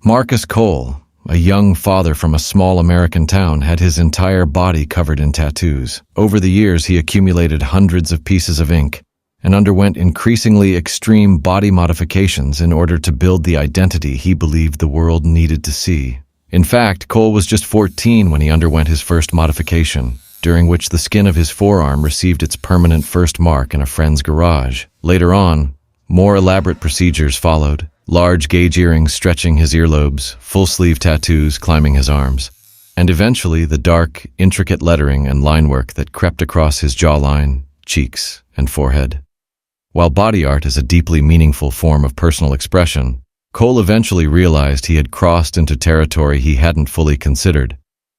Marcus Cole, a young father from a small American town, had his entire body covered in tattoos. Over the years, he accumulated hundreds of pieces of ink and underwent increasingly extreme body modifications in order to build the identity he believed the world needed to see. In fact, Cole was just 14 when he underwent his first modification, during which the skin of his forearm received its permanent first mark in a friend's garage. Later on, more elaborate procedures followed, large gauge earrings stretching his earlobes, full-sleeve tattoos climbing his arms, and eventually the dark, intricate lettering and linework that crept across his jawline, cheeks, and forehead. While body art is a deeply meaningful form of personal expression, Cole eventually realized he had crossed into territory he hadn't fully considered,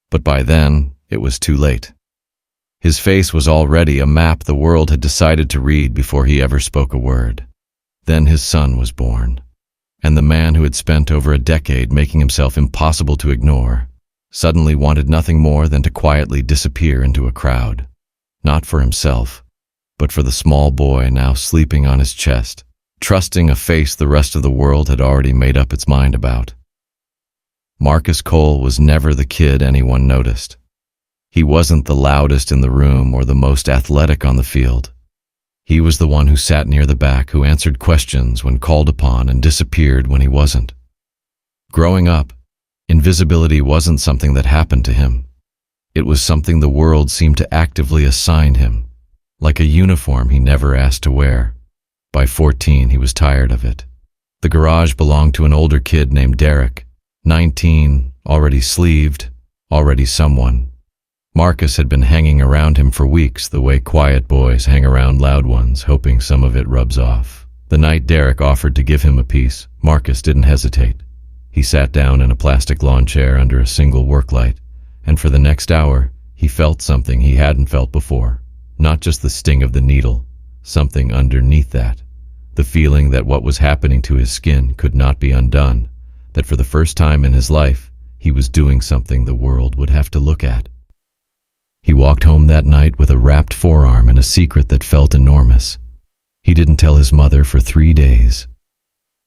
but by then, it was too late. His face was already a map the world had decided to read before he ever spoke a word. Then his son was born, and the man who had spent over a decade making himself impossible to ignore suddenly wanted nothing more than to quietly disappear into a crowd, not for himself, but for the small boy now sleeping on his chest, trusting a face the rest of the world had already made up its mind about. Marcus Cole was never the kid anyone noticed. He wasn't the loudest in the room or the most athletic on the field. He was the one who sat near the back, who answered questions when called upon and disappeared when he wasn't. Growing up, invisibility wasn't something that happened to him. It was something the world seemed to actively assign him, like a uniform he never asked to wear. By 14, he was tired of it. The garage belonged to an older kid named Derek, 19, already sleeved, already someone. Marcus had been hanging around him for weeks, the way quiet boys hang around loud ones, hoping some of it rubs off. The night Derek offered to give him a piece, Marcus didn't hesitate. He sat down in a plastic lawn chair under a single work light, and for the next hour, he felt something he hadn't felt before. Not just the sting of the needle, something underneath that. The feeling that what was happening to his skin could not be undone, that for the first time in his life, he was doing something the world would have to look at. He walked home that night with a wrapped forearm and a secret that felt enormous. He didn't tell his mother for 3 days.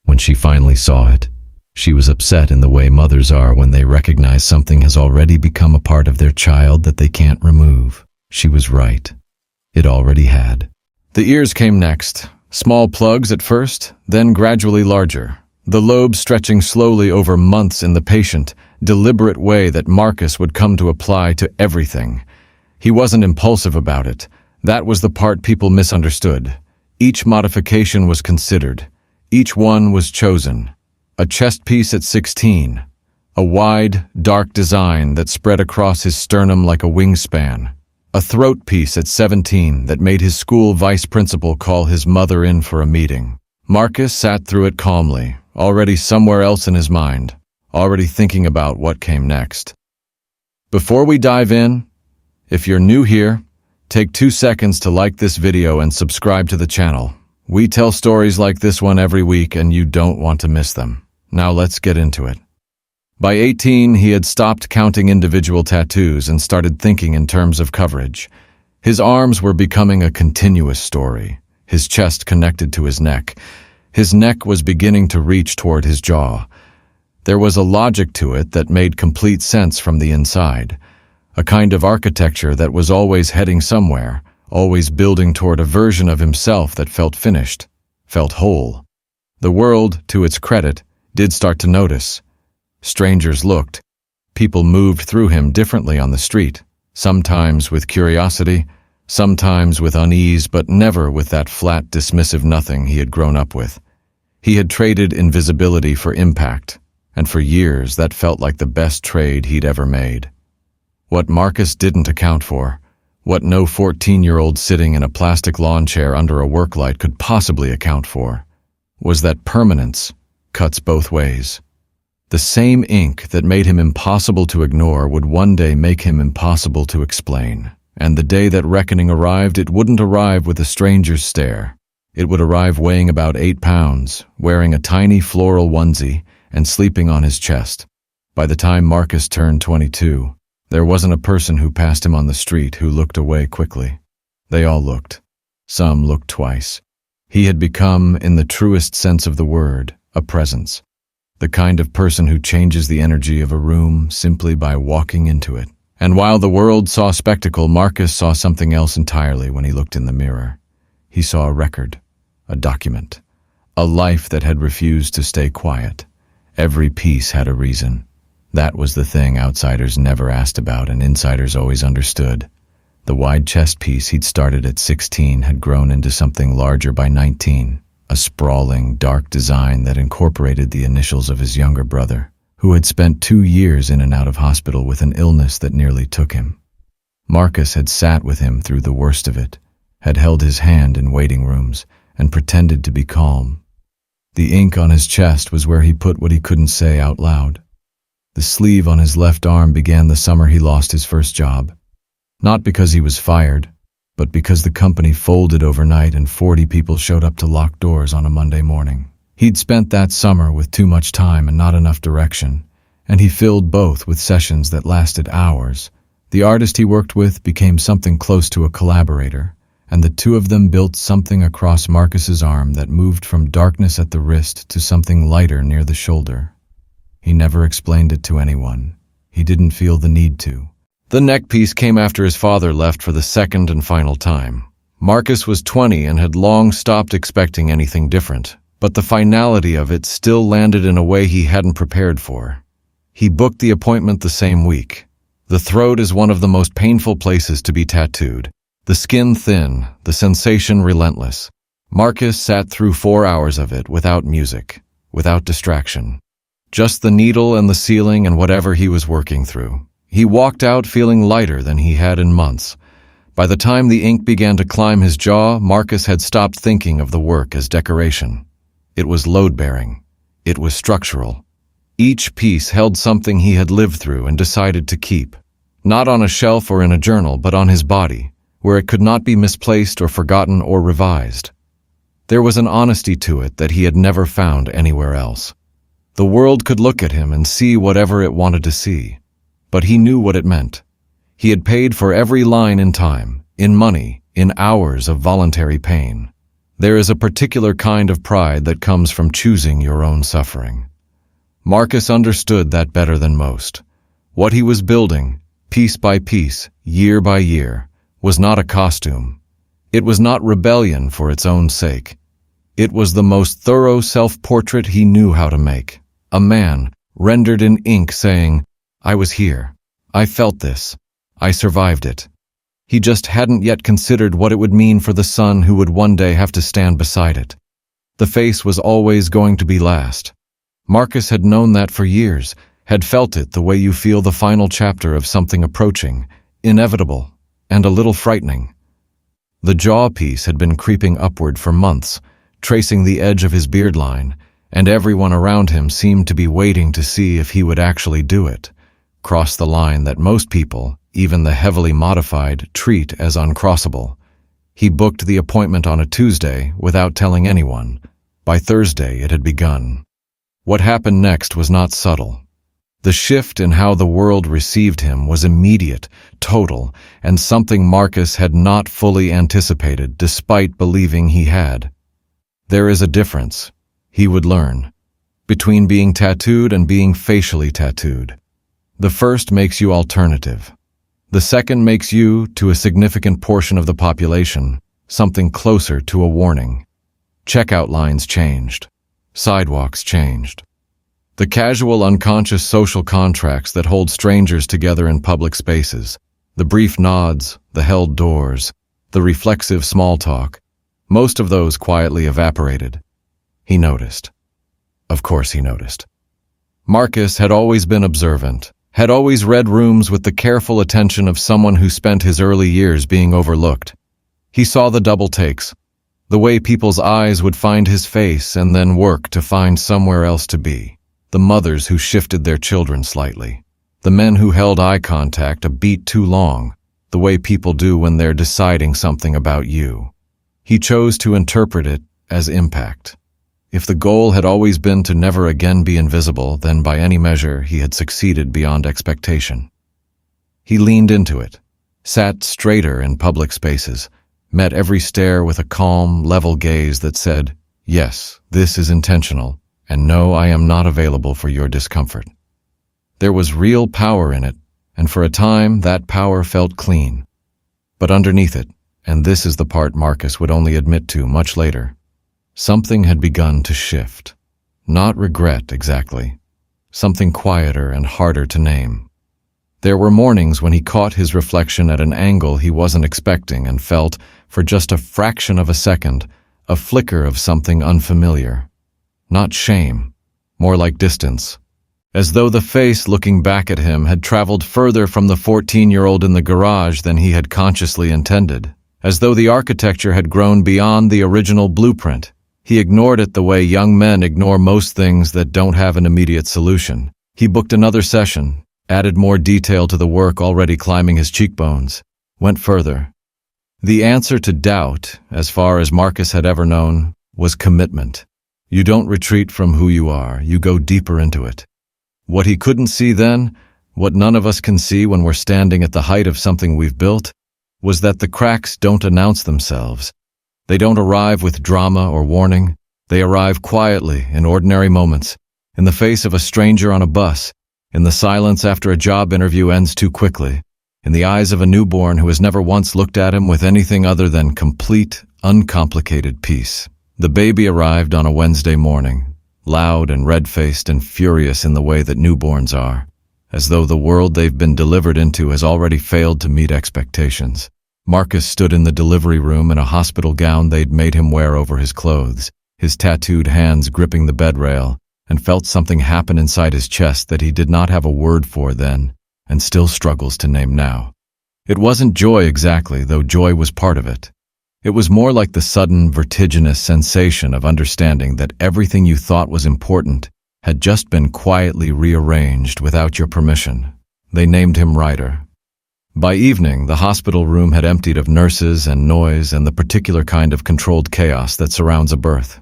When she finally saw it, she was upset in the way mothers are when they recognize something has already become a part of their child that they can't remove. She was right. It already had. The ears came next, small plugs at first, then gradually larger, the lobes stretching slowly over months in the patient, deliberate way that Marcus would come to apply to everything. He wasn't impulsive about it. That was the part people misunderstood. Each modification was considered. Each one was chosen. A chest piece at 16. A wide, dark design that spread across his sternum like a wingspan. A throat piece at 17 that made his school vice principal call his mother in for a meeting. Marcus sat through it calmly, already somewhere else in his mind, already thinking about what came next. Before we dive in, if you're new here, take 2 seconds to like this video and subscribe to the channel. We tell stories like this one every week and you don't want to miss them. Now let's get into it. By 18, he had stopped counting individual tattoos and started thinking in terms of coverage. His arms were becoming a continuous story, his chest connected to his neck. His neck was beginning to reach toward his jaw. There was a logic to it that made complete sense from the inside. A kind of architecture that was always heading somewhere, always building toward a version of himself that felt finished, felt whole. The world, to its credit, did start to notice. Strangers looked. People moved through him differently on the street, sometimes with curiosity, sometimes with unease, but never with that flat, dismissive nothing he had grown up with. He had traded invisibility for impact, and for years that felt like the best trade he'd ever made. What Marcus didn't account for, what no 14-year-old sitting in a plastic lawn chair under a work light could possibly account for, was that permanence cuts both ways. The same ink that made him impossible to ignore would one day make him impossible to explain. And the day that reckoning arrived, it wouldn't arrive with a stranger's stare. It would arrive weighing about 8 pounds, wearing a tiny floral onesie, and sleeping on his chest. By the time Marcus turned 22, there wasn't a person who passed him on the street who looked away quickly. They all looked. Some looked twice. He had become, in the truest sense of the word, a presence. the kind of person who changes the energy of a room simply by walking into it. And while the world saw spectacle, Marcus saw something else entirely when he looked in the mirror. He saw a record, a document, a life that had refused to stay quiet. Every piece had a reason. That was the thing outsiders never asked about and insiders always understood. The wide chest piece he'd started at 16 had grown into something larger by 19, a sprawling, dark design that incorporated the initials of his younger brother, who had spent 2 years in and out of hospital with an illness that nearly took him. Marcus had sat with him through the worst of it, had held his hand in waiting rooms, and pretended to be calm. The ink on his chest was where he put what he couldn't say out loud. The sleeve on his left arm began the summer he lost his first job. Not because he was fired, but because the company folded overnight and 40 people showed up to lock doors on a Monday morning. He'd spent that summer with too much time and not enough direction, and he filled both with sessions that lasted hours. The artist he worked with became something close to a collaborator, and the two of them built something across Marcus's arm that moved from darkness at the wrist to something lighter near the shoulder. He never explained it to anyone. He didn't feel the need to. The neck piece came after his father left for the second and final time. Marcus was 20 and had long stopped expecting anything different, but the finality of it still landed in a way he hadn't prepared for. He booked the appointment the same week. The throat is one of the most painful places to be tattooed. The skin thin, the sensation relentless. Marcus sat through 4 hours of it without music, without distraction. Just the needle and the ceiling and whatever he was working through. He walked out feeling lighter than he had in months. By the time the ink began to climb his jaw, Marcus had stopped thinking of the work as decoration. It was load-bearing. It was structural. Each piece held something he had lived through and decided to keep. Not on a shelf or in a journal, but on his body, where it could not be misplaced or forgotten or revised. There was an honesty to it that he had never found anywhere else. The world could look at him and see whatever it wanted to see. But he knew what it meant. He had paid for every line in time, in money, in hours of voluntary pain. There is a particular kind of pride that comes from choosing your own suffering. Marcus understood that better than most. What he was building, piece by piece, year by year, was not a costume. It was not rebellion for its own sake. It was the most thorough self-portrait he knew how to make. A man, rendered in ink, saying, "I was here. I felt this. I survived it." He just hadn't yet considered what it would mean for the son who would one day have to stand beside it. The face was always going to be last. Marcus had known that for years, had felt it the way you feel the final chapter of something approaching, inevitable, and a little frightening. The jaw piece had been creeping upward for months, tracing the edge of his beard line, and everyone around him seemed to be waiting to see if he would actually do it, cross the line that most people, even the heavily modified, treat as uncrossable. He booked the appointment on a Tuesday without telling anyone. By Thursday, it had begun. What happened next was not subtle. The shift in how the world received him was immediate, total, and something Marcus had not fully anticipated despite believing he had. There is a difference, he would learn, between being tattooed and being facially tattooed. The first makes you alternative. The second makes you, to a significant portion of the population, something closer to a warning. Checkout lines changed. Sidewalks changed. The casual, unconscious social contracts that hold strangers together in public spaces, the brief nods, the held doors, the reflexive small talk, most of those quietly evaporated. He noticed. Of course he noticed. Marcus had always been observant, had always read rooms with the careful attention of someone who spent his early years being overlooked. He saw the double takes, the way people's eyes would find his face and then work to find somewhere else to be. The mothers who shifted their children slightly. The men who held eye contact a beat too long, the way people do when they're deciding something about you. He chose to interpret it as impact. If the goal had always been to never again be invisible, then by any measure he had succeeded beyond expectation. He leaned into it, sat straighter in public spaces, met every stare with a calm, level gaze that said, "Yes, this is intentional, And no, I am not available for your discomfort. There was real power in it, and for a time that power felt clean. But underneath it, and this is the part Marcus would only admit to much later, something had begun to shift. Not regret, exactly. Something quieter and harder to name. There were mornings when he caught his reflection at an angle he wasn't expecting and felt, for just a fraction of a second, a flicker of something unfamiliar. Not shame, more like distance. As though the face looking back at him had traveled further from the 14-year-old in the garage than he had consciously intended. As though the architecture had grown beyond the original blueprint. He ignored it the way young men ignore most things that don't have an immediate solution. He booked another session, added more detail to the work already climbing his cheekbones, went further. The answer to doubt, as far as Marcus had ever known, was commitment. You don't retreat from who you are, you go deeper into it. What he couldn't see then, what none of us can see when we're standing at the height of something we've built, was that the cracks don't announce themselves. They don't arrive with drama or warning. They arrive quietly in ordinary moments, in the face of a stranger on a bus, in the silence after a job interview ends too quickly, in the eyes of a newborn who has never once looked at him with anything other than complete, uncomplicated peace. The baby arrived on a Wednesday morning, loud and red-faced and furious in the way that newborns are, as though the world they've been delivered into has already failed to meet expectations. Marcus stood in the delivery room in a hospital gown they'd made him wear over his clothes, his tattooed hands gripping the bed rail, and felt something happen inside his chest that he did not have a word for then, and still struggles to name now. It wasn't joy exactly, though joy was part of it. It was more like the sudden, vertiginous sensation of understanding that everything you thought was important had just been quietly rearranged without your permission. They named him Ryder. By evening, the hospital room had emptied of nurses and noise and the particular kind of controlled chaos that surrounds a birth.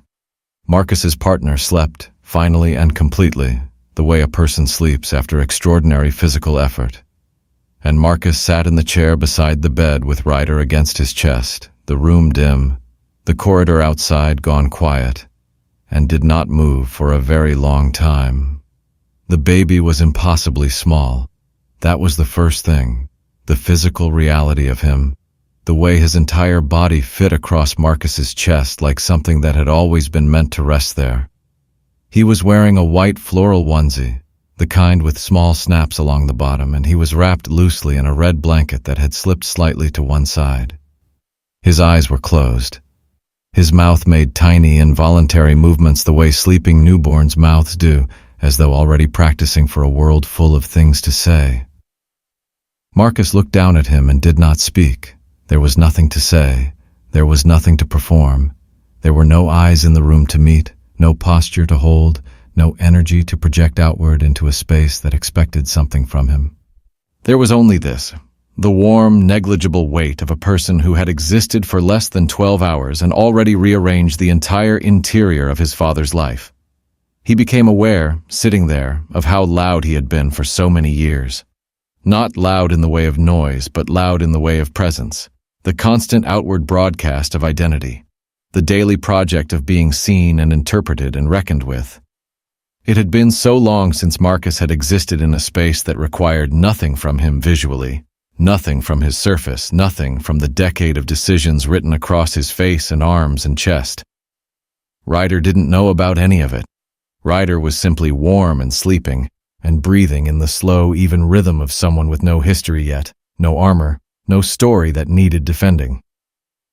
Marcus's partner slept, finally and completely, the way a person sleeps after extraordinary physical effort. And Marcus sat in the chair beside the bed with Ryder against his chest, the room dim, the corridor outside gone quiet, and did not move for a very long time. The baby was impossibly small. That was the first thing. The physical reality of him, the way his entire body fit across Marcus's chest like something that had always been meant to rest there. He was wearing a white floral onesie, the kind with small snaps along the bottom, and he was wrapped loosely in a red blanket that had slipped slightly to one side. His eyes were closed. His mouth made tiny, involuntary movements the way sleeping newborns' mouths do, as though already practicing for a world full of things to say. Marcus looked down at him and did not speak. There was nothing to say. There was nothing to perform. There were no eyes in the room to meet, no posture to hold, no energy to project outward into a space that expected something from him. There was only this, the warm, negligible weight of a person who had existed for less than 12 hours and already rearranged the entire interior of his father's life. He became aware, sitting there, of how loud he had been for so many years. Not loud in the way of noise, but loud in the way of presence. The constant outward broadcast of identity. The daily project of being seen and interpreted and reckoned with. It had been so long since Marcus had existed in a space that required nothing from him visually, nothing from his surface, nothing from the decade of decisions written across his face and arms and chest. Ryder didn't know about any of it. Ryder was simply warm and sleeping, and breathing in the slow, even rhythm of someone with no history yet, no armor, no story that needed defending.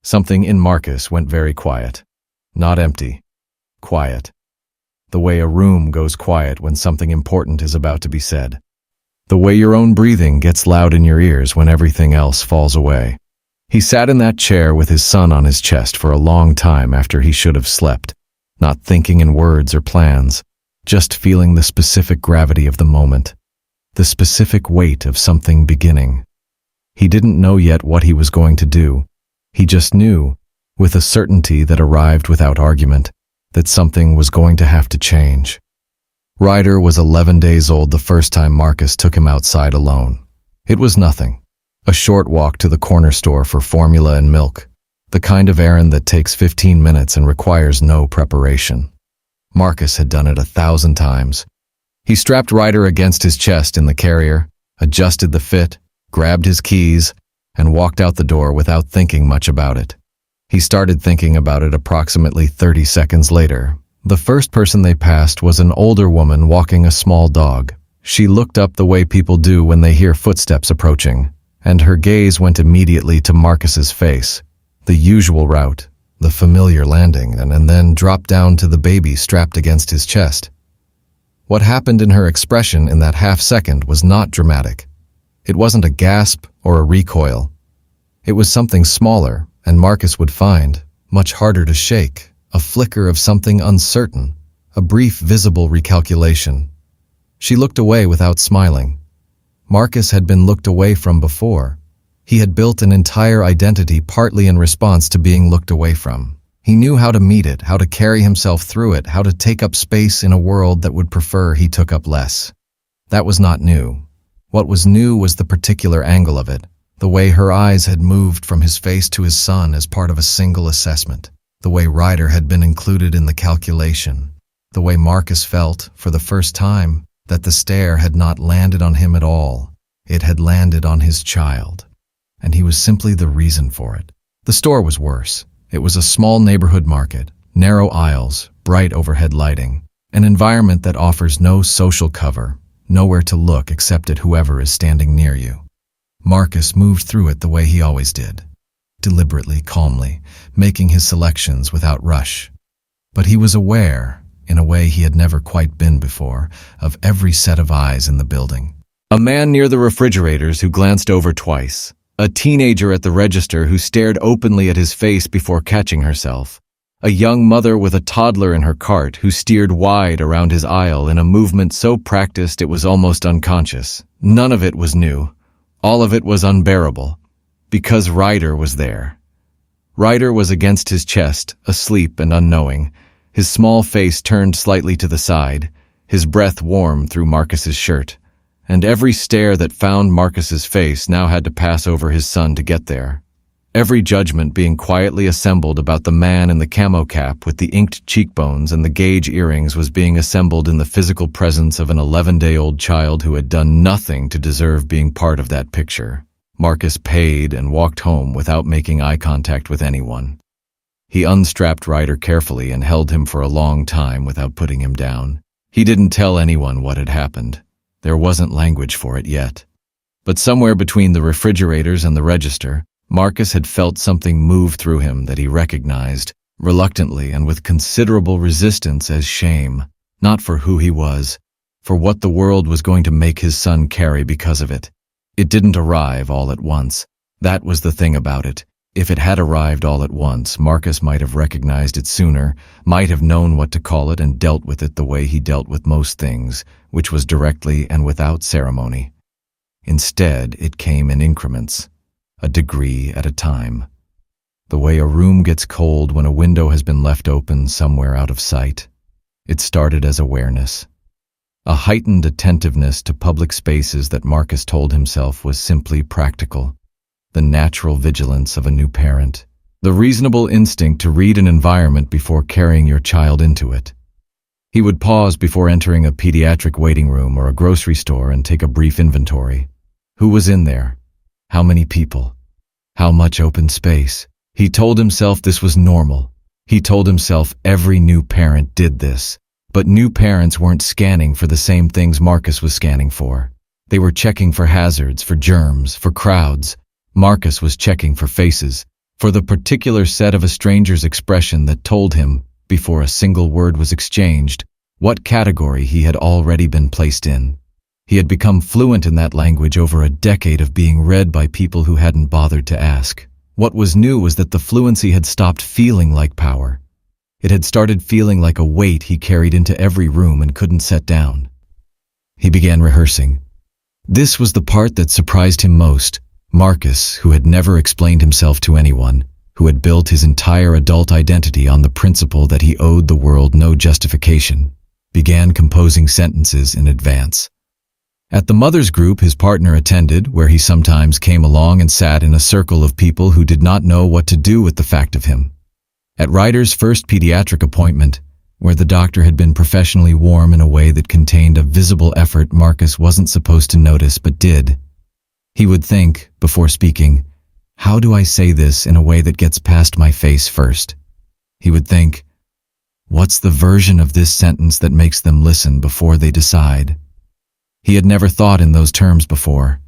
Something in Marcus went very quiet. Not empty. Quiet. The way a room goes quiet when something important is about to be said. The way your own breathing gets loud in your ears when everything else falls away. He sat in that chair with his son on his chest for a long time after he should have slept, not thinking in words or plans, just feeling the specific gravity of the moment, the specific weight of something beginning. He didn't know yet what he was going to do. He just knew, with a certainty that arrived without argument, that something was going to have to change. Ryder was 11 days old the first time Marcus took him outside alone. It was nothing. A short walk to the corner store for formula and milk, the kind of errand that takes 15 minutes and requires no preparation. Marcus had done it 1,000 times. He strapped Ryder against his chest in the carrier, adjusted the fit, grabbed his keys, and walked out the door without thinking much about it. He started thinking about it approximately 30 seconds later. The first person they passed was an older woman walking a small dog. She looked up the way people do when they hear footsteps approaching, and her gaze went immediately to Marcus's face. The usual route, the familiar landing, and then dropped down to the baby strapped against his chest. What happened in her expression in that half-second was not dramatic. It wasn't a gasp or a recoil. It was something smaller, and Marcus would find, much harder to shake, a flicker of something uncertain, a brief visible recalculation. She looked away without smiling. Marcus had been looked away from before. He had built an entire identity partly in response to being looked away from. He knew how to meet it, how to carry himself through it, how to take up space in a world that would prefer he took up less. That was not new. What was new was the particular angle of it, the way her eyes had moved from his face to his son as part of a single assessment, the way Ryder had been included in the calculation, the way Marcus felt, for the first time, that the stare had not landed on him at all. It had landed on his child, and he was simply the reason for it. The store was worse. It was a small neighborhood market, narrow aisles, bright overhead lighting, an environment that offers no social cover, nowhere to look except at whoever is standing near you. Marcus moved through it the way he always did, deliberately, calmly, making his selections without rush. But he was aware, in a way he had never quite been before, of every set of eyes in the building. A man near the refrigerators who glanced over twice. A teenager at the register who stared openly at his face before catching herself. A young mother with a toddler in her cart who steered wide around his aisle in a movement so practiced it was almost unconscious. None of it was new. All of it was unbearable. Because Ryder was there. Ryder was against his chest, asleep and unknowing, his small face turned slightly to the side, his breath warm through Marcus's shirt. And every stare that found Marcus's face now had to pass over his son to get there. Every judgment being quietly assembled about the man in the camo cap with the inked cheekbones and the gauge earrings was being assembled in the physical presence of an 11-day-old child who had done nothing to deserve being part of that picture. Marcus paid and walked home without making eye contact with anyone. He unstrapped Ryder carefully and held him for a long time without putting him down. He didn't tell anyone what had happened. There wasn't language for it yet. But somewhere between the refrigerators and the register, Marcus had felt something move through him that he recognized, reluctantly and with considerable resistance, as shame, not for who he was, for what the world was going to make his son carry because of it. It didn't arrive all at once. That was the thing about it. If it had arrived all at once, Marcus might have recognized it sooner, might have known what to call it and dealt with it the way he dealt with most things, which was directly and without ceremony. Instead, it came in increments, a degree at a time. The way a room gets cold when a window has been left open somewhere out of sight. It started as awareness. A heightened attentiveness to public spaces that Marcus told himself was simply practical. The natural vigilance of a new parent. The reasonable instinct to read an environment before carrying your child into it. He would pause before entering a pediatric waiting room or a grocery store and take a brief inventory. Who was in there? How many people? How much open space? He told himself this was normal. He told himself every new parent did this. But new parents weren't scanning for the same things Marcus was scanning for. They were checking for hazards, for germs, for crowds. Marcus was checking for faces, for the particular set of a stranger's expression that told him, before a single word was exchanged, what category he had already been placed in. He had become fluent in that language over a decade of being read by people who hadn't bothered to ask. What was new was that the fluency had stopped feeling like power. It had started feeling like a weight he carried into every room and couldn't set down. He began rehearsing. This was the part that surprised him most. Marcus, who had never explained himself to anyone, who had built his entire adult identity on the principle that he owed the world no justification, began composing sentences in advance. At the mother's group his partner attended, where he sometimes came along and sat in a circle of people who did not know what to do with the fact of him. At Ryder's first pediatric appointment, where the doctor had been professionally warm in a way that contained a visible effort Marcus wasn't supposed to notice but did. He would think, before speaking, how do I say this in a way that gets past my face first? He would think, what's the version of this sentence that makes them listen before they decide? He had never thought in those terms before.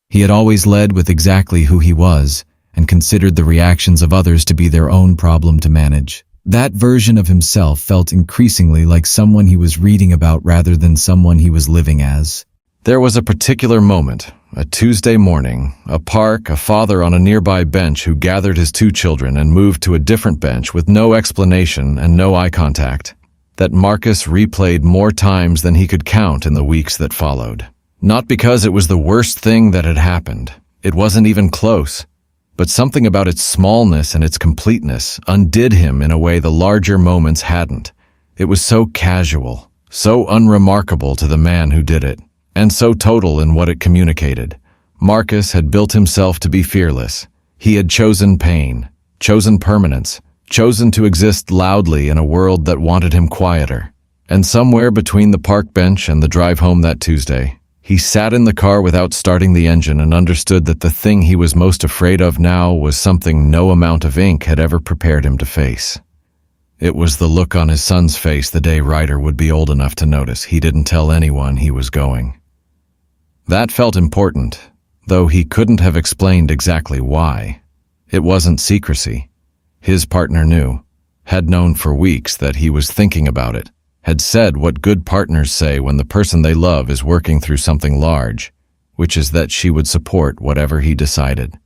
He had always led with exactly who he was and considered the reactions of others to be their own problem to manage. That version of himself felt increasingly like someone he was reading about rather than someone he was living as. There was a particular moment, a Tuesday morning, a park, a father on a nearby bench who gathered his 2 children and moved to a different bench with no explanation and no eye contact, that Marcus replayed more times than he could count in the weeks that followed. Not because it was the worst thing that had happened. It wasn't even close. But something about its smallness and its completeness undid him in a way the larger moments hadn't. It was so casual, so unremarkable to the man who did it, and so total in what it communicated. Marcus had built himself to be fearless. He had chosen pain, chosen permanence, chosen to exist loudly in a world that wanted him quieter. And somewhere between the park bench and the drive home that Tuesday, he sat in the car without starting the engine and understood that the thing he was most afraid of now was something no amount of ink had ever prepared him to face. It was the look on his son's face the day Ryder would be old enough to notice he didn't tell anyone he was going. That felt important, though he couldn't have explained exactly why. It wasn't secrecy. His partner knew, had known for weeks that he was thinking about it, had said what good partners say when the person they love is working through something large, which is that she would support whatever he decided.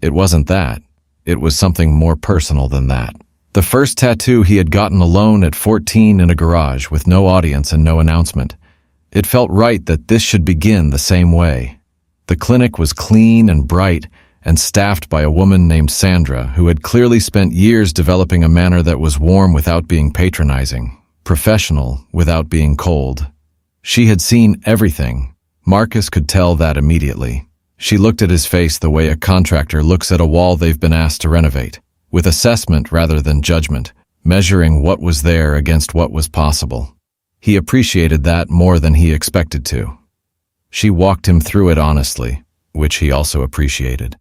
It wasn't that. It was something more personal than that. The first tattoo he had gotten alone at 14 in a garage with no audience and no announcement. It felt right that this should begin the same way. The clinic was clean and bright and staffed by a woman named Sandra who had clearly spent years developing a manner that was warm without being patronizing, professional without being cold. She had seen everything. Marcus could tell that immediately. She looked at his face the way a contractor looks at a wall they've been asked to renovate, with assessment rather than judgment, measuring what was there against what was possible. He appreciated that more than he expected to. She walked him through it honestly, which he also appreciated.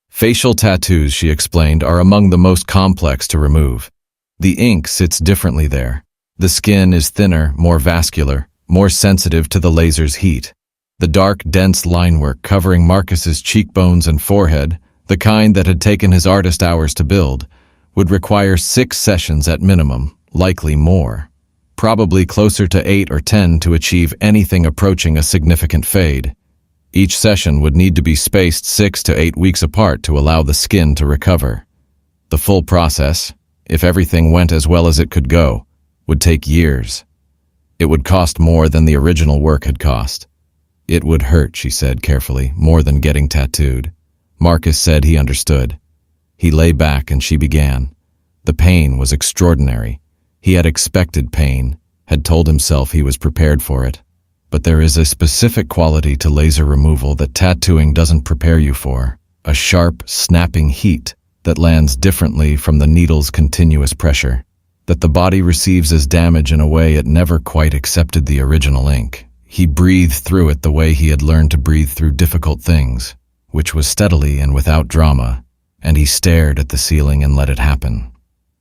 Facial tattoos, she explained, are among the most complex to remove. The ink sits differently there. The skin is thinner, more vascular, more sensitive to the laser's heat. The dark, dense linework covering Marcus's cheekbones and forehead, the kind that had taken his artist hours to build, would require 6 sessions at minimum, likely more. Probably closer to 8 or 10 to achieve anything approaching a significant fade. Each session would need to be spaced 6 to 8 weeks apart to allow the skin to recover. The full process, if everything went as well as it could go, would take years. It would cost more than the original work had cost. It would hurt, she said carefully, more than getting tattooed. Marcus said he understood. He lay back and she began. The pain was extraordinary. He had expected pain, had told himself he was prepared for it. But there is a specific quality to laser removal that tattooing doesn't prepare you for, a sharp, snapping heat that lands differently from the needle's continuous pressure, that the body receives as damage in a way it never quite accepted the original ink. He breathed through it the way he had learned to breathe through difficult things, which was steadily and without drama, and he stared at the ceiling and let it happen.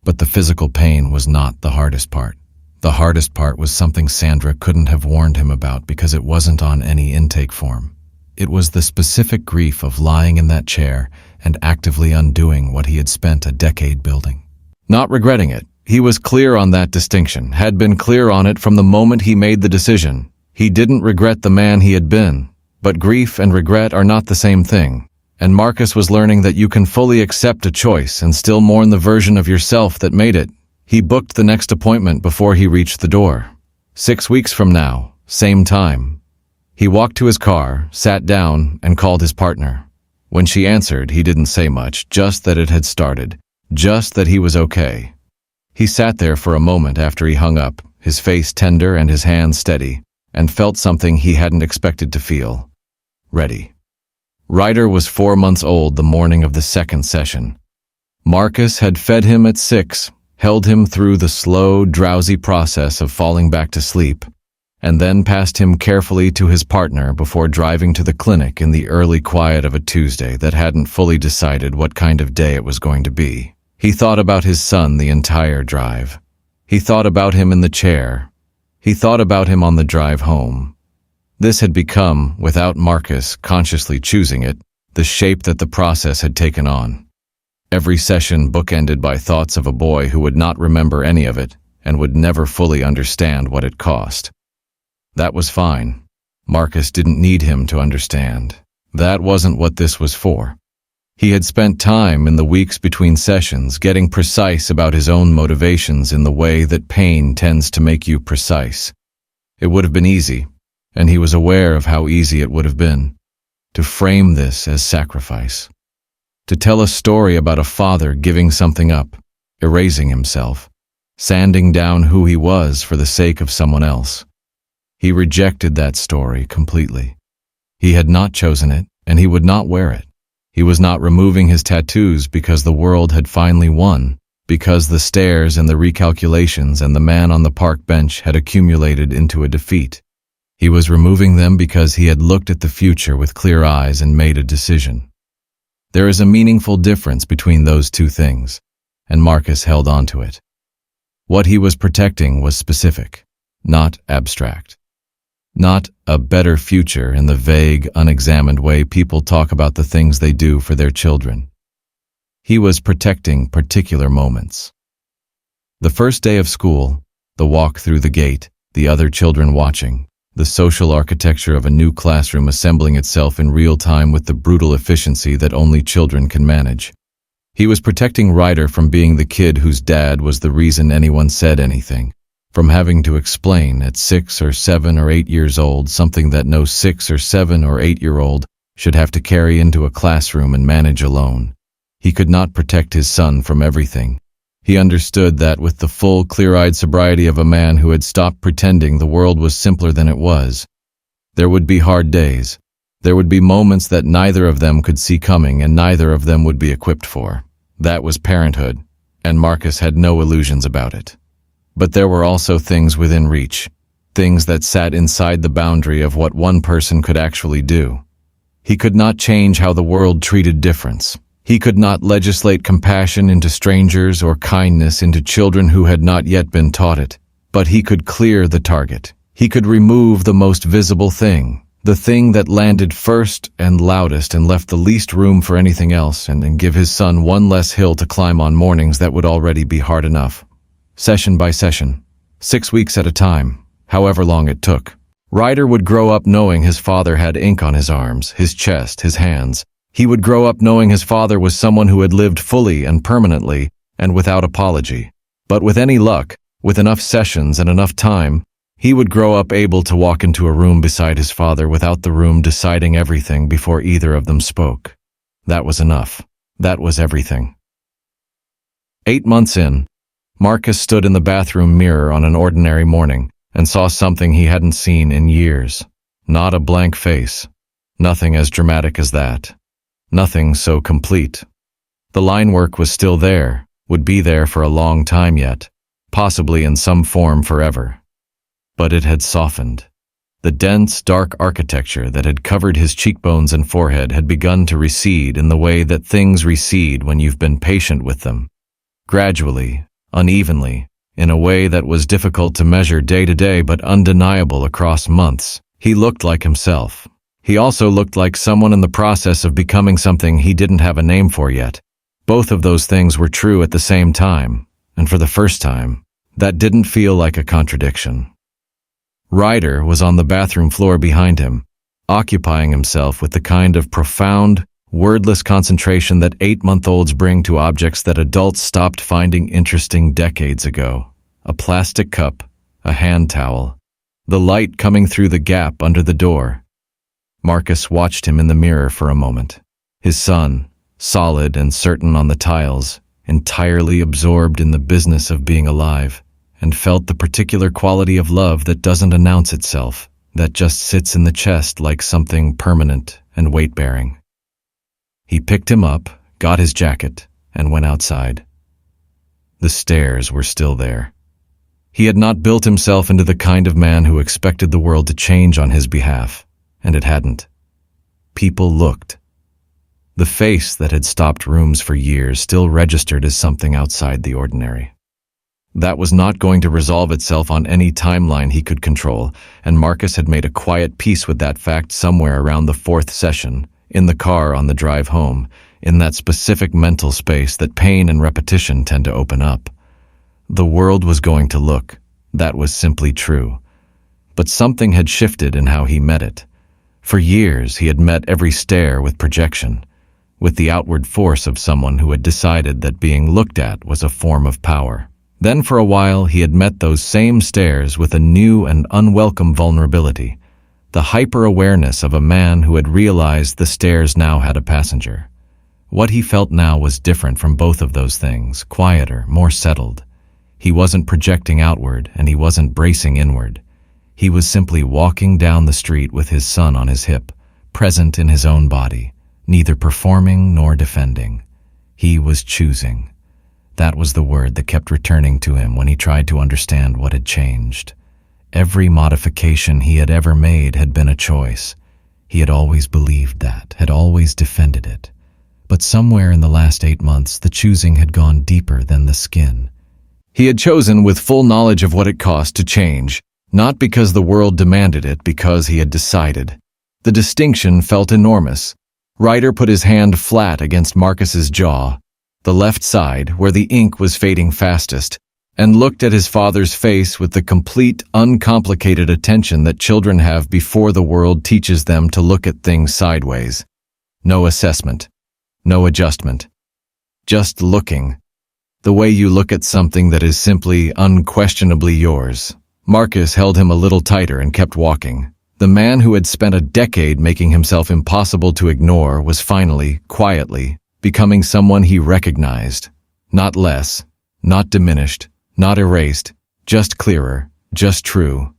But the physical pain was not the hardest part. The hardest part was something Sandra couldn't have warned him about because it wasn't on any intake form. It was the specific grief of lying in that chair and actively undoing what he had spent a decade building. Not regretting it. He was clear on that distinction, had been clear on it from the moment he made the decision. He didn't regret the man he had been. But grief and regret are not the same thing. And Marcus was learning that you can fully accept a choice and still mourn the version of yourself that made it. He booked the next appointment before he reached the door. 6 weeks from now, same time. He walked to his car, sat down, and called his partner. When she answered, he didn't say much, just that it had started, just that he was okay. He sat there for a moment after he hung up, his face tender and his hands steady, and felt something he hadn't expected to feel. Ready. Ryder was 4 months old the morning of the second session. Marcus had fed him at 6, held him through the slow, drowsy process of falling back to sleep, and then passed him carefully to his partner before driving to the clinic in the early quiet of a Tuesday that hadn't fully decided what kind of day it was going to be. He thought about his son the entire drive. He thought about him in the chair. He thought about him on the drive home. This had become, without Marcus consciously choosing it, the shape that the process had taken on. Every session bookended by thoughts of a boy who would not remember any of it and would never fully understand what it cost. That was fine. Marcus didn't need him to understand. That wasn't what this was for. He had spent time in the weeks between sessions getting precise about his own motivations in the way that pain tends to make you precise. It would have been easy, and he was aware of how easy it would have been, to frame this as sacrifice. To tell a story about a father giving something up, erasing himself, sanding down who he was for the sake of someone else. He rejected that story completely. He had not chosen it, and he would not wear it. He was not removing his tattoos because the world had finally won, because the stares and the recalculations and the man on the park bench had accumulated into a defeat. He was removing them because he had looked at the future with clear eyes and made a decision. There is a meaningful difference between those two things, and Marcus held on to it. What he was protecting was specific, not abstract. Not a better future in the vague, unexamined way people talk about the things they do for their children. He was protecting particular moments. The first day of school, the walk through the gate, the other children watching, the social architecture of a new classroom assembling itself in real time with the brutal efficiency that only children can manage. He was protecting Ryder from being the kid whose dad was the reason anyone said anything, from having to explain at 6 or 7 or 8 years old something that no 6 or 7 or 8-year-old should have to carry into a classroom and manage alone. He could not protect his son from everything. He understood that with the full, clear-eyed sobriety of a man who had stopped pretending the world was simpler than it was. There would be hard days. There would be moments that neither of them could see coming and neither of them would be equipped for. That was parenthood, and Marcus had no illusions about it. But there were also things within reach, things that sat inside the boundary of what one person could actually do. He could not change how the world treated difference. He could not legislate compassion into strangers or kindness into children who had not yet been taught it, but he could clear the target. He could remove the most visible thing, the thing that landed first and loudest and left the least room for anything else, and give his son one less hill to climb on mornings that would already be hard enough. Session by session, 6 weeks at a time, however long it took. Ryder would grow up knowing his father had ink on his arms, his chest, his hands. He would grow up knowing his father was someone who had lived fully and permanently and without apology. But with any luck, with enough sessions and enough time, he would grow up able to walk into a room beside his father without the room deciding everything before either of them spoke. That was enough. That was everything. 8 months in, Marcus stood in the bathroom mirror on an ordinary morning and saw something he hadn't seen in years. Not a blank face. Nothing as dramatic as that. Nothing so complete. The line work was still there, would be there for a long time yet, possibly in some form forever. But it had softened. The dense, dark architecture that had covered his cheekbones and forehead had begun to recede in the way that things recede when you've been patient with them. Gradually, unevenly, in a way that was difficult to measure day to day but undeniable across months. He looked like himself. He also looked like someone in the process of becoming something he didn't have a name for yet. Both of those things were true at the same time, and for the first time, that didn't feel like a contradiction. Ryder was on the bathroom floor behind him, occupying himself with the kind of profound, wordless concentration that 8-month-olds bring to objects that adults stopped finding interesting decades ago. A plastic cup, a hand towel, the light coming through the gap under the door. Marcus watched him in the mirror for a moment. His son, solid and certain on the tiles, entirely absorbed in the business of being alive, and felt the particular quality of love that doesn't announce itself, that just sits in the chest like something permanent and weight-bearing. He picked him up, got his jacket, and went outside. The stairs were still there. He had not built himself into the kind of man who expected the world to change on his behalf, and it hadn't. People looked. The face that had stopped rooms for years still registered as something outside the ordinary. That was not going to resolve itself on any timeline he could control, and Marcus had made a quiet peace with that fact somewhere around the fourth session, in the car on the drive home, in that specific mental space that pain and repetition tend to open up. The world was going to look. That was simply true. But something had shifted in how he met it. For years, he had met every stare with projection, with the outward force of someone who had decided that being looked at was a form of power. Then for a while, he had met those same stares with a new and unwelcome vulnerability, the hyper-awareness of a man who had realized the stares now had a passenger. What he felt now was different from both of those things, quieter, more settled. He wasn't projecting outward, and he wasn't bracing inward. He was simply walking down the street with his son on his hip, present in his own body, neither performing nor defending. He was choosing. That was the word that kept returning to him when he tried to understand what had changed. Every modification he had ever made had been a choice. He had always believed that, had always defended it. But somewhere in the last 8 months, the choosing had gone deeper than the skin. He had chosen with full knowledge of what it cost to change, not because the world demanded it, because he had decided. The distinction felt enormous. Ryder put his hand flat against Marcus's jaw, the left side, where the ink was fading fastest, and looked at his father's face with the complete, uncomplicated attention that children have before the world teaches them to look at things sideways. No assessment. No adjustment. Just looking. The way you look at something that is simply, unquestionably yours. Marcus held him a little tighter and kept walking. The man who had spent a decade making himself impossible to ignore was finally, quietly, becoming someone he recognized. Not less, not diminished, not erased, just clearer, just true.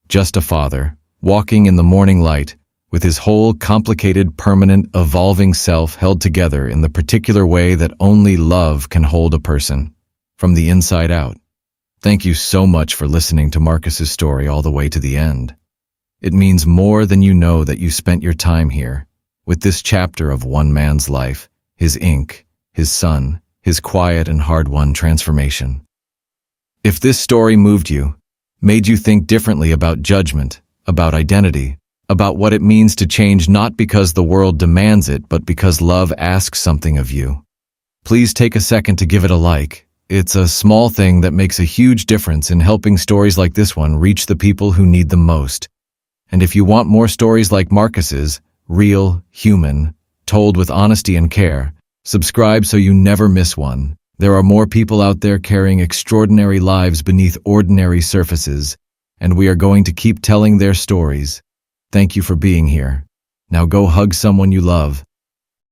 Just a father, walking in the morning light, with his whole complicated, permanent, evolving self held together in the particular way that only love can hold a person, from the inside out. Thank you so much for listening to Marcus's story all the way to the end. It means more than you know that you spent your time here, with this chapter of one man's life, his ink, his son, his quiet and hard-won transformation. If this story moved you, made you think differently about judgment, about identity, about what it means to change not because the world demands it, but because love asks something of you, please take a second to give it a like. It's a small thing that makes a huge difference in helping stories like this one reach the people who need them most. And if you want more stories like Marcus's, real, human, told with honesty and care, subscribe so you never miss one. There are more people out there carrying extraordinary lives beneath ordinary surfaces, and we are going to keep telling their stories. Thank you for being here. Now go hug someone you love,